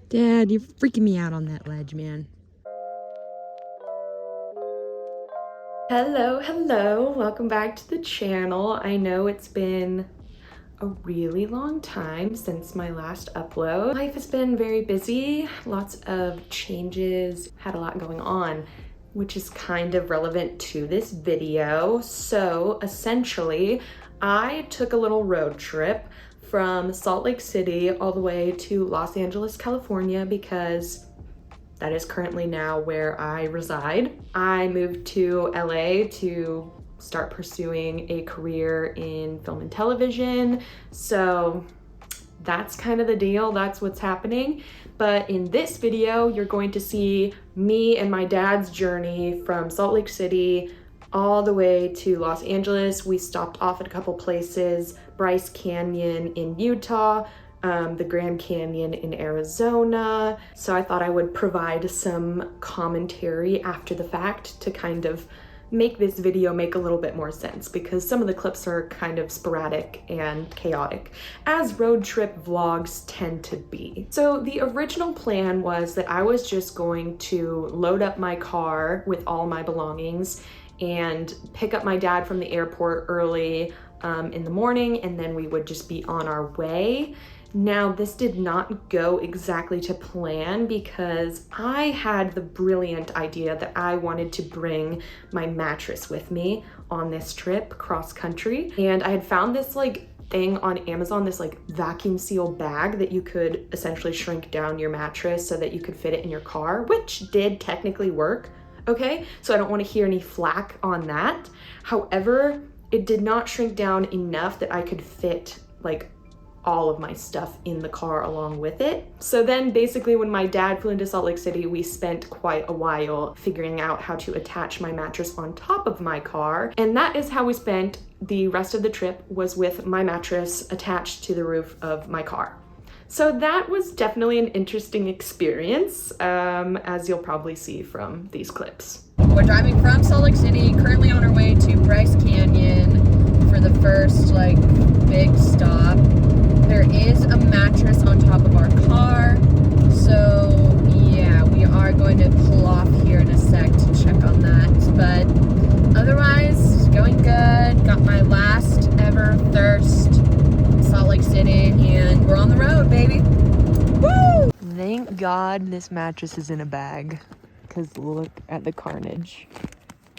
Dad, you're freaking me out on that ledge, man. Hello, welcome back to the channel. I know it's been a really long time since my last upload. Life has been very busy, lots of changes, had a lot going on, which is kind of relevant to this video. So essentially, I took a little road trip from Salt Lake City all the way to Los Angeles, California, because that is currently now where I reside. I moved to LA to start pursuing a career in film and television. So that's kind of the deal, that's what's happening. But in this video, you're going to see me and my dad's journey from Salt Lake City all the way to Los Angeles. We stopped off at a couple places, Bryce Canyon in Utah, the Grand Canyon in Arizona. So I thought I would provide some commentary after the fact to kind of make this video make a little bit more sense, because some of the clips are kind of sporadic and chaotic, as road trip vlogs tend to be. So the original plan was that I was just going to load up my car with all my belongings and pick up my dad from the airport early in the morning, and then we would just be on our way. Now, this did not go exactly to plan because I had the brilliant idea that I wanted to bring my mattress with me on this trip cross country. And I had found this thing on Amazon, this vacuum seal bag that you could essentially shrink down your mattress so that you could fit it in your car, which did technically work. Okay, so I don't want to hear any flack on that. However, it did not shrink down enough that I could fit all of my stuff in the car along with it. So then basically when my dad flew into Salt Lake City, we spent quite a while figuring out how to attach my mattress on top of my car. And that is how we spent the rest of the trip, was with my mattress attached to the roof of my car. So that was definitely an interesting experience, as you'll probably see from these clips. We're driving from Salt Lake City, currently on our way to Bryce Canyon for the first big stop. There is a mattress on top of our car, so yeah, we are going to pull off here in a sec to check on that, but otherwise, going good. Got my last ever thirst in Salt Lake City, and we're on the road, baby. Woo! Thank God this mattress is in a bag, because look at the carnage.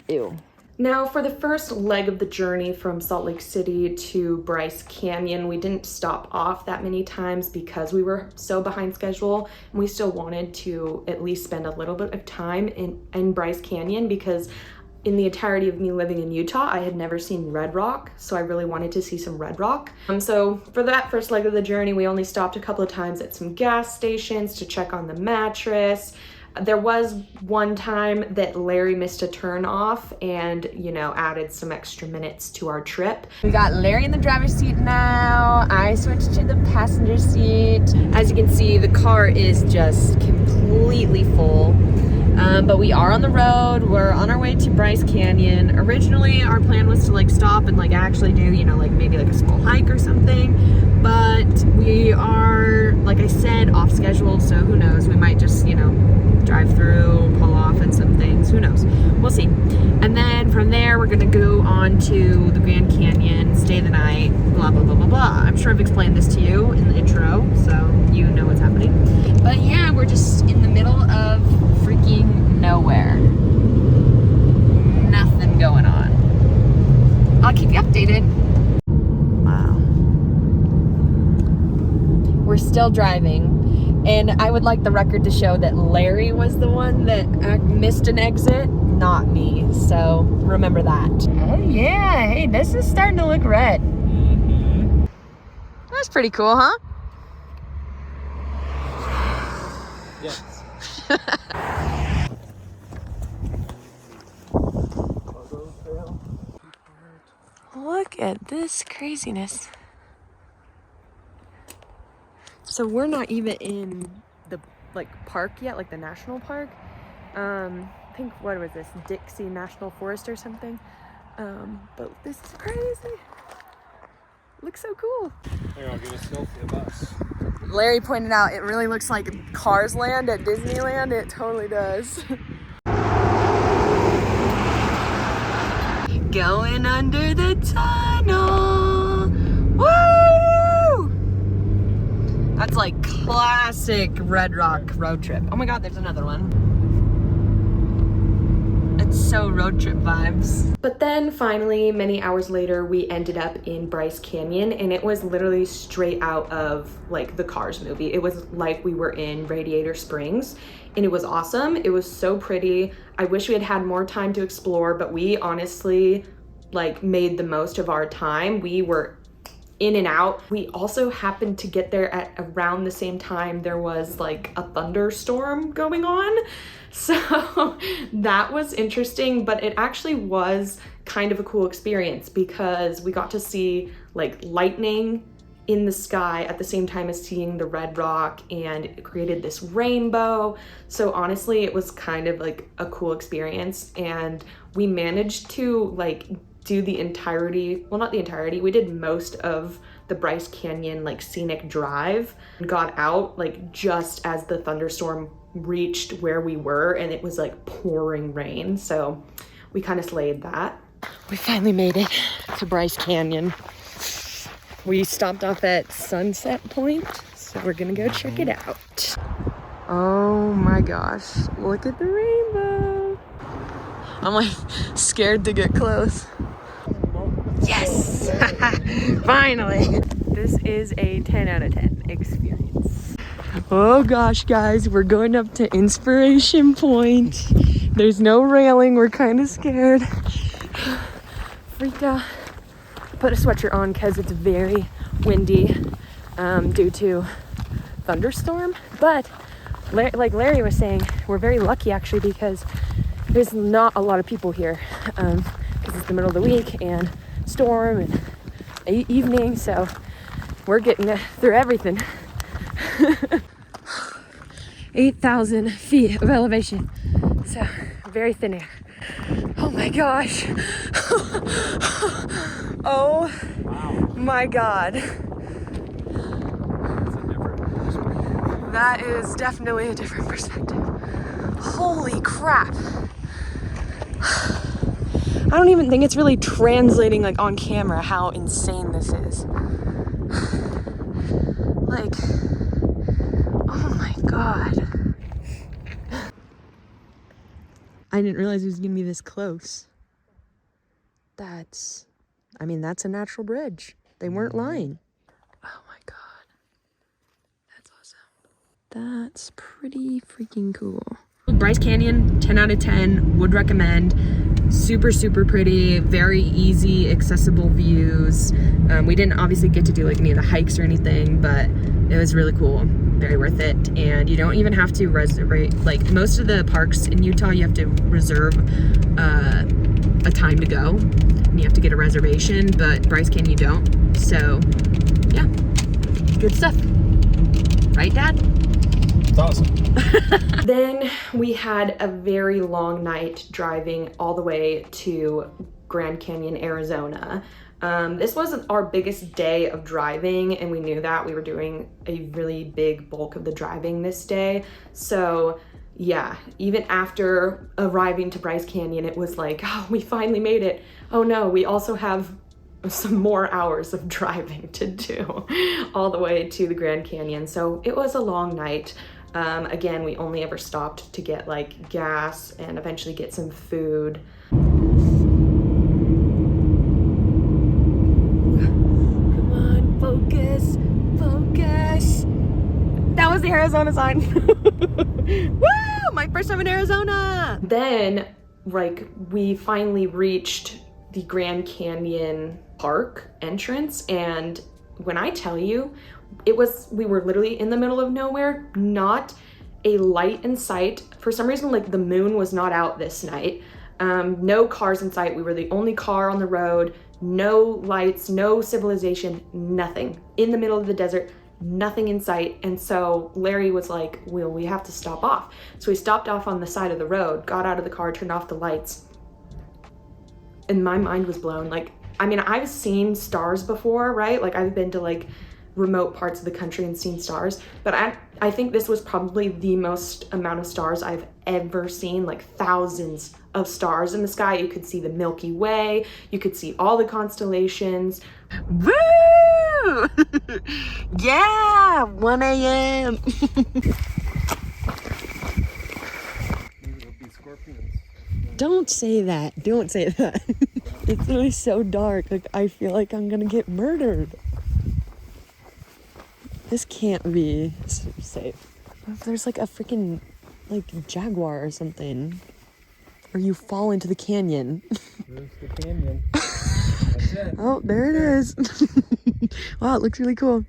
Ew. Now, for the first leg of the journey from Salt Lake City to Bryce Canyon, we didn't stop off that many times because we were so behind schedule, and we still wanted to at least spend a little bit of time in Bryce Canyon, because in the entirety of me living in Utah, I had never seen red rock, so I really wanted to see some red rock. So for that first leg of the journey, we only stopped a couple of times at some gas stations to check on the mattress. There was one time that Larry missed a turn off and, added some extra minutes to our trip. We got Larry in the driver's seat now. I switched to the passenger seat. As you can see, the car is just completely full. But we are on the road. We're on our way to Bryce Canyon. Originally, our plan was to stop and actually do, maybe a small hike or something. But we are, like I said, off schedule. So who knows? We might just, drive through, pull off at some things. Who knows? We'll see. And then from there, we're going to go on to the Grand Canyon, stay the night, blah, blah, blah, blah, blah. I'm sure I've explained this to you in the intro, so you know what's happening. But yeah, we're just in the middle of freaking nowhere. Nothing going on. I'll keep you updated. Wow. We're still driving. And I would like the record to show that Larry was the one that missed an exit, not me. So remember that. Oh yeah, hey, this is starting to look red. Mm-hmm. That's pretty cool, huh? Yes. Look at this craziness. So we're not even in the park yet, the national park. I think, what was this, Dixie National Forest or something? But this is crazy. Looks so cool. Here, I'll get a selfie of us. Larry pointed out it really looks like Cars Land at Disneyland. It totally does. Going under the tunnel. Woo! That's like classic Red Rock road trip. Oh my God, there's another one. It's so road trip vibes. But then finally, many hours later, we ended up in Bryce Canyon, and it was literally straight out of like the Cars movie. It was like we were in Radiator Springs, and it was awesome. It was so pretty. I wish we had had more time to explore, but we honestly like made the most of our time. We were in and out. We also happened to get there at around the same time there was like a thunderstorm going on. So that was interesting, but it actually was kind of a cool experience because we got to see like lightning in the sky at the same time as seeing the Red Rock, and it created this rainbow. So honestly, it was kind of like a cool experience, and we managed to like do the entirety, well, not the entirety, we did most of the Bryce Canyon like scenic drive and got out like just as the thunderstorm reached where we were, and it was like pouring rain. So we kind of slayed that. We finally made it to Bryce Canyon. We stopped off at Sunset Point, so we're gonna go check it out. Oh my gosh, look at the rainbow. I'm like scared to get close. Yes! Finally! This is a 10 out of 10 experience. Oh gosh, guys, we're going up to Inspiration Point. There's no railing, we're kind of scared. Freaked out. Put a sweatshirt on because it's very windy due to thunderstorm. But like Larry was saying, we're very lucky actually because there's not a lot of people here because it's the middle of the week and storm and evening, so we're getting through everything. 8,000 feet of elevation, so very thin air. Oh my gosh. Oh wow. My God. That is definitely a different perspective. Holy crap. I don't even think it's really translating like on camera how insane this is. Like, oh my God. I didn't realize it was gonna be this close. That's a natural bridge. They weren't lying. Oh my God. That's awesome. That's pretty freaking cool. Bryce Canyon, 10 out of 10, would recommend. Super, super pretty, very easy, accessible views. We didn't obviously get to do like any of the hikes or anything, but it was really cool, very worth it. And you don't even have to reserve, like most of the parks in Utah, you have to reserve a time to go, and you have to get a reservation, but Bryce Canyon you don't. So yeah, good stuff. Right, Dad? It's awesome. Then we had a very long night driving all the way to Grand Canyon, Arizona. This wasn't our biggest day of driving, and we knew that. We were doing a really big bulk of the driving this day. So yeah, even after arriving to Bryce Canyon, it was like, oh, we finally made it. Oh no, we also have some more hours of driving to do all the way to the Grand Canyon. So it was a long night. Again, we only ever stopped to get like gas and eventually get some food. Come on, focus, focus. That was the Arizona sign. Woo! My first time in Arizona. Then, like, we finally reached the Grand Canyon Park entrance, and when I tell you, we were literally in the middle of nowhere, not a light in sight. For some reason, like the moon was not out this night. No cars in sight. We were the only car on the road, no lights, no civilization, nothing. In the middle of the desert, nothing in sight. And so Larry was like, well, we have to stop off. So we stopped off on the side of the road, got out of the car, turned off the lights. And my mind was blown. Like, I mean, I've seen stars before, right? Like I've been to like remote parts of the country and seen stars, but I think this was probably the most amount of stars I've ever seen, like thousands of stars in the sky. You could see the Milky Way, you could see all the constellations. Woo! Yeah, 1 a.m. Don't say that. Don't say that. It's really so dark. Like, I feel like I'm gonna get murdered. This can't be safe. What if there's like a freaking like jaguar or something? Or you fall into the canyon. There's the canyon. That's it. Oh, there it is. Wow, it looks really cool.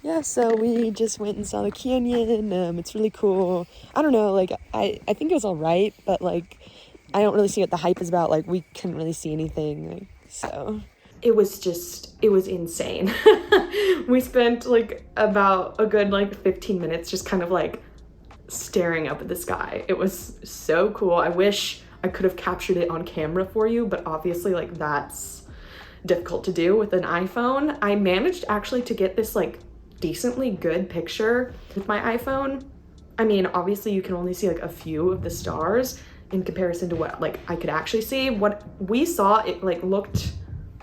Yeah, so we just went and saw the canyon. It's really cool. I don't know, like I think it was all right, but like I don't really see what the hype is about. Like we couldn't really see anything, like, so it was insane. We spent like about a good like 15 minutes just kind of like staring up at the sky. It was so cool. I wish I could have captured it on camera for you, but obviously like that's difficult to do with an iPhone. I managed actually to get this like decently good picture with my iPhone. I mean, obviously you can only see like a few of the stars in comparison to what like I could actually see. What we saw, it like looked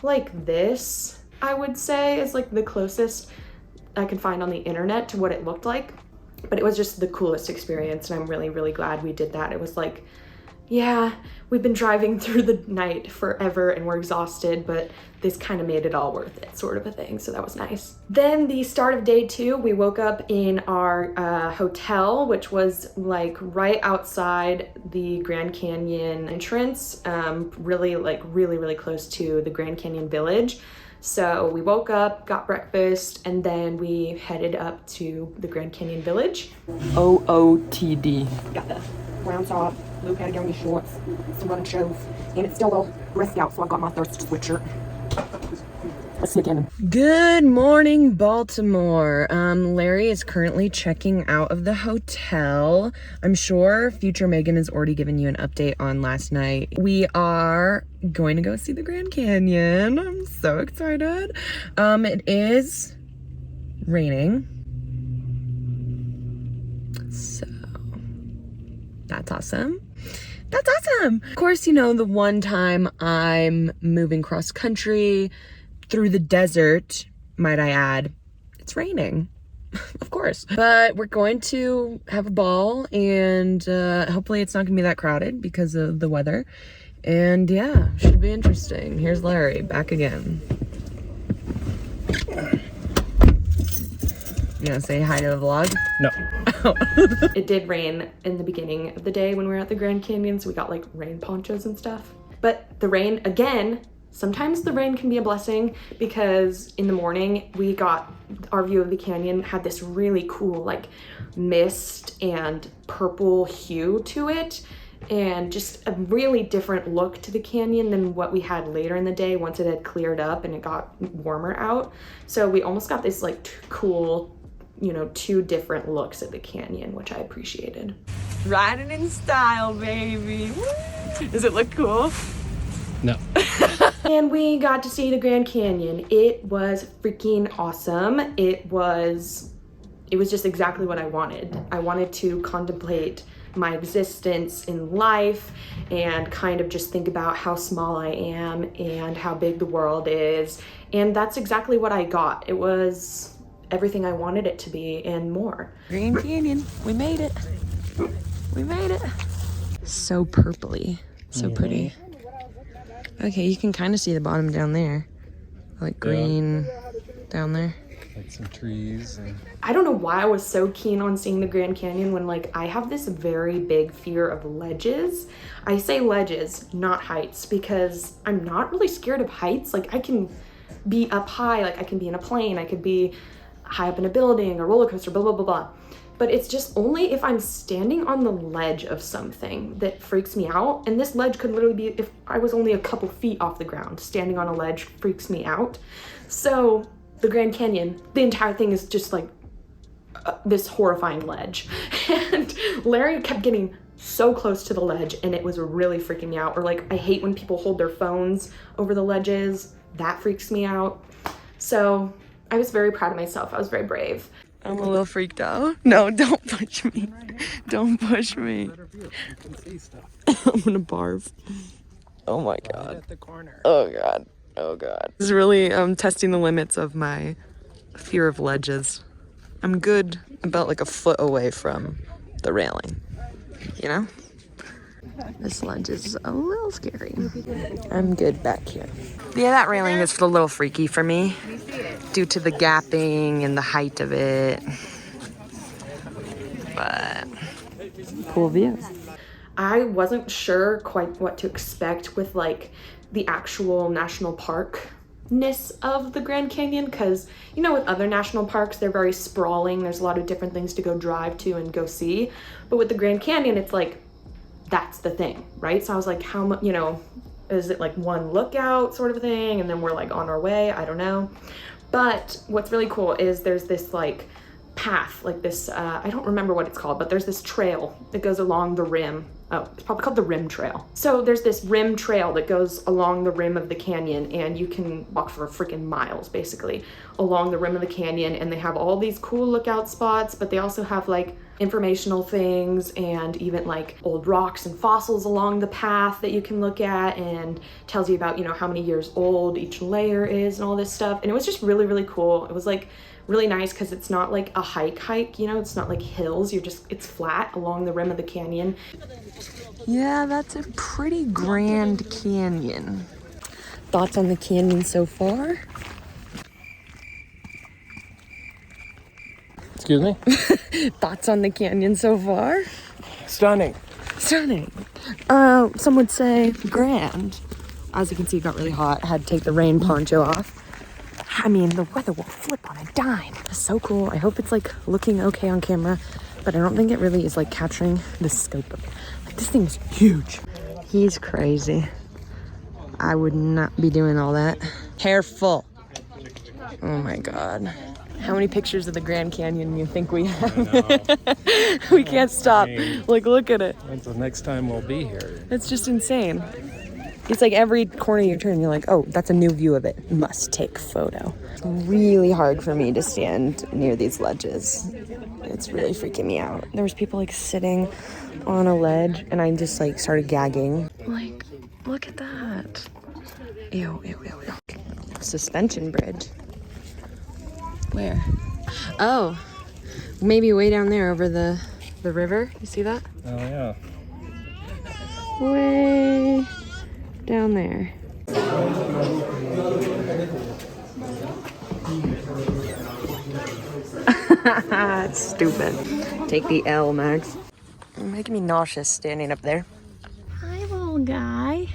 like this, I would say, is like the closest I could find on the internet to what it looked like. But it was just the coolest experience, and I'm really, really glad we did that. It was like, yeah, we've been driving through the night forever and we're exhausted, but this kind of made it all worth it, sort of a thing. So that was nice. Then the start of day 2, we woke up in our hotel, which was like right outside the Grand Canyon entrance, really close to the Grand Canyon Village. So we woke up, got breakfast, and then we headed up to the Grand Canyon Village. OOTD. Got the brown top, blue Patagonia shorts, some running shoes, and it's still a little risky out, so I got my thirst sweatshirt. Let's sneak in. Good morning, Baltimore. Larry is currently checking out of the hotel. I'm sure future Megan has already given you an update on last night. We are going to go see the Grand Canyon. I'm so excited. It is raining. So that's awesome. That's awesome. Of course, you know, the one time I'm moving cross country through the desert, might I add, it's raining. Of course. But we're going to have a ball, and hopefully it's not gonna be that crowded because of the weather. And yeah, should be interesting. Here's Larry back again. You gonna say hi to the vlog? No. It did rain in the beginning of the day when we were at the Grand Canyon, so we got like rain ponchos and stuff. But the rain, again, sometimes the rain can be a blessing, because in the morning we got our view of the canyon had this really cool like mist and purple hue to it, and just a really different look to the canyon than what we had later in the day once it had cleared up and it got warmer out. So we almost got this like cool, you know, 2 different looks at the canyon, which I appreciated. Riding in style, baby. Woo! Does it look cool? No. And we got to see the Grand Canyon. It was freaking awesome. It was just exactly what I wanted. I wanted to contemplate my existence in life and kind of just think about how small I am and how big the world is. And that's exactly what I got. It was everything I wanted it to be and more. Grand Canyon, we made it. We made it. So purpley, so pretty. Okay, you can kind of see the bottom down there. Like green down there. Like some trees. And I don't know why I was so keen on seeing the Grand Canyon when like I have this very big fear of ledges. I say ledges, not heights, because I'm not really scared of heights. Like I can be up high, like I can be in a plane, I could be high up in a building, a roller coaster, blah, blah, blah, blah. But it's just only if I'm standing on the ledge of something that freaks me out. And this ledge could literally be if I was only a couple feet off the ground. Standing on a ledge freaks me out. So the Grand Canyon, the entire thing is just like this horrifying ledge. And Larry kept getting so close to the ledge and it was really freaking me out. Or like, I hate when people hold their phones over the ledges. That freaks me out. So I was very proud of myself. I was very brave. I'm a little freaked out. No, don't push me. Don't push me. I'm gonna barf. Oh my god. Oh god. Oh god. This is really testing the limits of my fear of ledges. I'm good about like a foot away from the railing, you know? This ledge is a little scary. I'm good back here. Yeah, that railing is a little freaky for me due to the gapping and the height of it. But cool view. I wasn't sure quite what to expect with like the actual national park-ness of the Grand Canyon, because you know, with other national parks, they're very sprawling. There's a lot of different things to go drive to and go see. But with the Grand Canyon, it's like, that's the thing, right? So I was like, how much, you know, is it like one lookout sort of thing? And then we're like on our way, I don't know. But what's really cool is there's this like path, like this, I don't remember what it's called, but there's this trail that goes along the rim. Oh, it's probably called the Rim Trail. So there's this rim trail that goes along the rim of the canyon and you can walk for freaking miles basically along the rim of the canyon, and they have all these cool lookout spots, but they also have like informational things and even like old rocks and fossils along the path that you can look at, and tells you about, you know, how many years old each layer is and all this stuff. And it was just really, really cool. It was like really nice because it's not like a hike, you know, it's not like hills, it's flat along the rim of the canyon. Yeah, that's a pretty grand canyon. Thoughts on the canyon so far? Excuse me? Thoughts on the canyon so far? Stunning. Stunning. Some would say grand. As you can see, it got really hot. I had to take the rain poncho off. I mean, the weather will flip on a dime. It's so cool. I hope it's like looking okay on camera, but I don't think it really is like capturing the scope of it. Like, this thing is huge. He's crazy. I would not be doing all that. Careful. Oh my God. How many pictures of the Grand Canyon do you think we have? We can't stop. Like, look at it. When's the next time we'll be here? It's just insane. It's like every corner you turn, you're like, oh, that's a new view of it. Must take photo. Really hard for me to stand near these ledges. It's really freaking me out. There was people like sitting on a ledge and I just like started gagging. Like, look at that. Ew, ew, ew, ew. Suspension bridge. Where? Oh, maybe way down there over the river. You see that? Oh, yeah. Way down there. That's stupid. Take the L, Max. You're making me nauseous standing up there. Hi, little guy.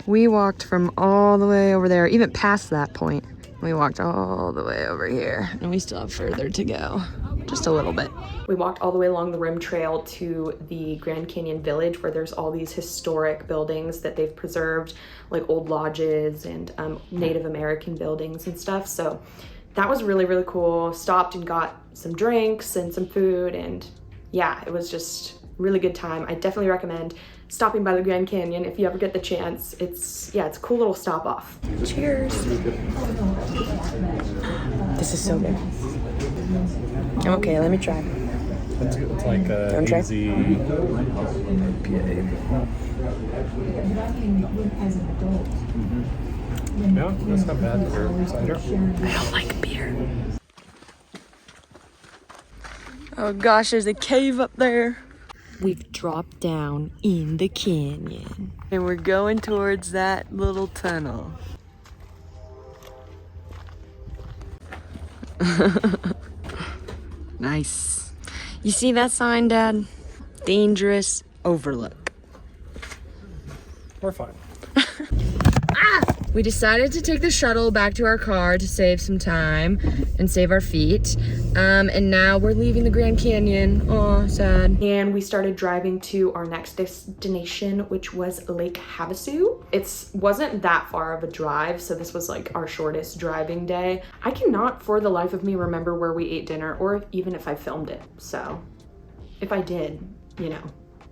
We walked from all the way over there, even past that point. We walked all the way over here, and we still have further to go. Just a little bit. We walked all the way along the rim trail to the Grand Canyon Village, where there's all these historic buildings that they've preserved, like old lodges and Native American buildings and stuff. So that was really, really cool. Stopped and got some drinks and some food, and yeah, it was just a really good time. I definitely recommend stopping by the Grand Canyon if you ever get the chance. It's a cool little stop off. Cheers. This is so good. Okay, let me try. It's like a easy IPA. Yeah, that's not bad for cider. I don't like beer. Oh gosh, there's a cave up there. We've dropped down in the canyon. And we're going towards that little tunnel. Nice. You see that sign, Dad? Dangerous overlook. We're fine. Ah! We decided to take the shuttle back to our car to save some time and save our feet. And now we're leaving the Grand Canyon. Oh, sad. And we started driving to our next destination, which was Lake Havasu. It wasn't that far of a drive, so this was like our shortest driving day. I cannot for the life of me remember where we ate dinner or even if I filmed it. So if I did, you know,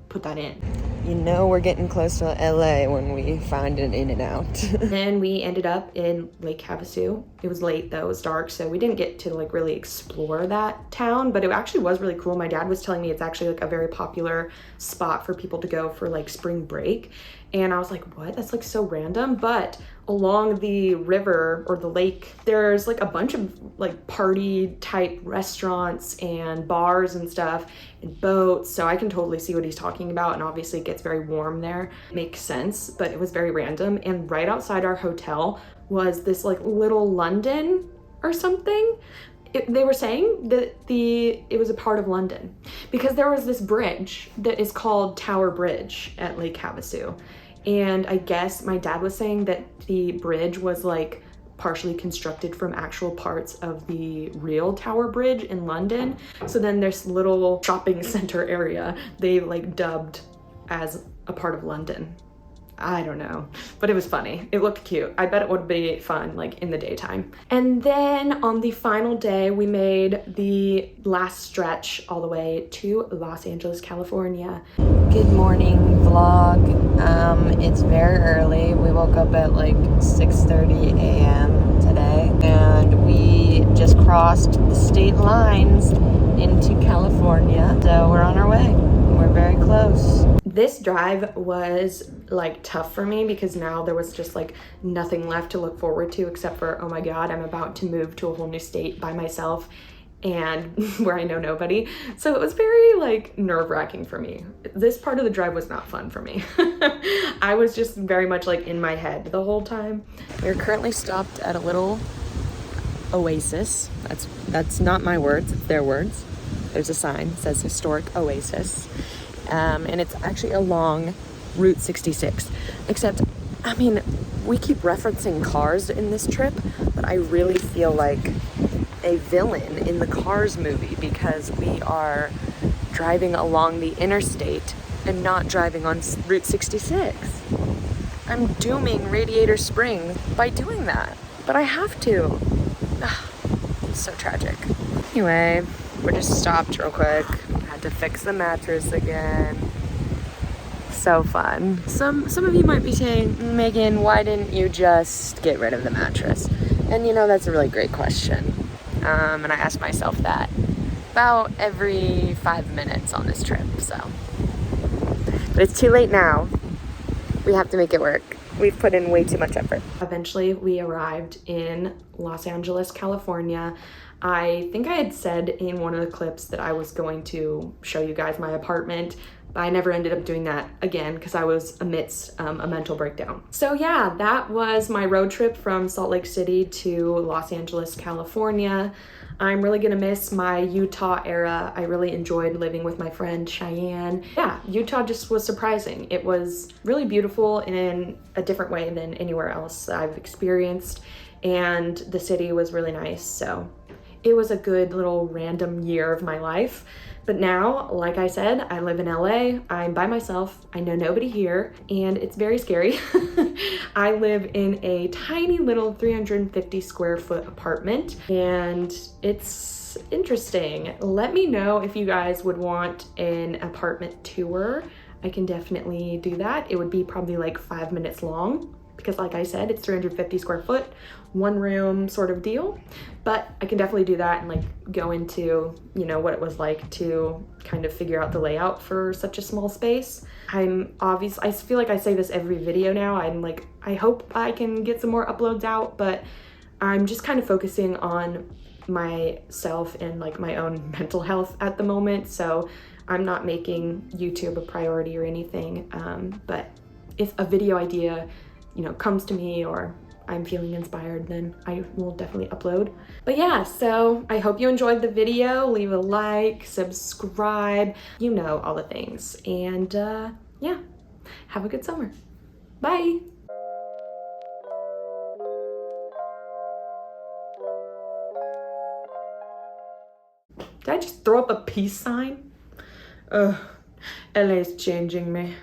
put that in. You know we're getting close to LA when we find an In-N-Out. Then we ended up in Lake Havasu. It was late though, it was dark, so we didn't get to like really explore that town, but it actually was really cool. My dad was telling me it's actually like a very popular spot for people to go for like spring break. And I was like, what? That's like so random. But along the river or the lake, there's like a bunch of like party type restaurants and bars and stuff and boats. So I can totally see what he's talking about. And obviously it gets very warm there. Makes sense, but it was very random. And right outside our hotel was this like little London or something. They were saying that it was a part of London because there was this bridge that is called Tower Bridge at Lake Havasu. And I guess my dad was saying that the bridge was like partially constructed from actual parts of the real Tower Bridge in London. So then this little shopping center area, they like dubbed as a part of London. I don't know, but it was funny. It looked cute. I bet it would be fun like in the daytime. And then on the final day, we made the last stretch all the way to Los Angeles, California. Good morning vlog. It's very early. We woke up at like 6:30 a.m. today and we just crossed the state lines into California. So we're on our way. We're very close. This drive was like tough for me because now there was just like nothing left to look forward to except for, oh my God, I'm about to move to a whole new state by myself and where I know nobody. So it was very like nerve-wracking for me. This part of the drive was not fun for me. I was just very much like in my head the whole time. We're currently stopped at a little oasis. That's not my words, it's their words. There's a sign that says historic oasis. And it's actually along Route 66. Except, I mean, we keep referencing Cars in this trip, but I really feel like a villain in the Cars movie because we are driving along the interstate and not driving on Route 66. I'm dooming Radiator Springs by doing that, but I have to. It's so tragic. Anyway, we're just stopped real quick. Had to fix the mattress again. So fun. Some of you might be saying, Megan, why didn't you just get rid of the mattress? And you know, that's a really great question. And I ask myself that about every 5 minutes on this trip, so. But it's too late now. We have to make it work. We've put in way too much effort. Eventually, we arrived in Los Angeles, California. I think I had said in one of the clips that I was going to show you guys my apartment, but I never ended up doing that again because I was amidst a mental breakdown. So yeah, that was my road trip from Salt Lake City to Los Angeles, California. I'm really gonna miss my Utah era. I really enjoyed living with my friend Cheyenne. Yeah, Utah just was surprising. It was really beautiful in a different way than anywhere else I've experienced, and the city was really nice. So it was a good little random year of my life. But now, like I said, I live in LA, I'm by myself, I know nobody here, and it's very scary. I live in a tiny little 350 square foot apartment, and it's interesting. Let me know if you guys would want an apartment tour. I can definitely do that. It would be probably like 5 minutes long, because like I said, it's 350 square foot, one room sort of deal. But I can definitely do that and like go into, you know, what it was like to kind of figure out the layout for such a small space. I feel like I say this every video now. I'm like, I hope I can get some more uploads out, but I'm just kind of focusing on myself and like my own mental health at the moment. So I'm not making YouTube a priority or anything. But if a video idea, you know, comes to me or I'm feeling inspired, then I will definitely upload. But yeah, so I hope you enjoyed the video. Leave a like, subscribe, you know, all the things. And yeah, have a good summer. Bye. Did I just throw up a peace sign? Ugh, LA's changing me.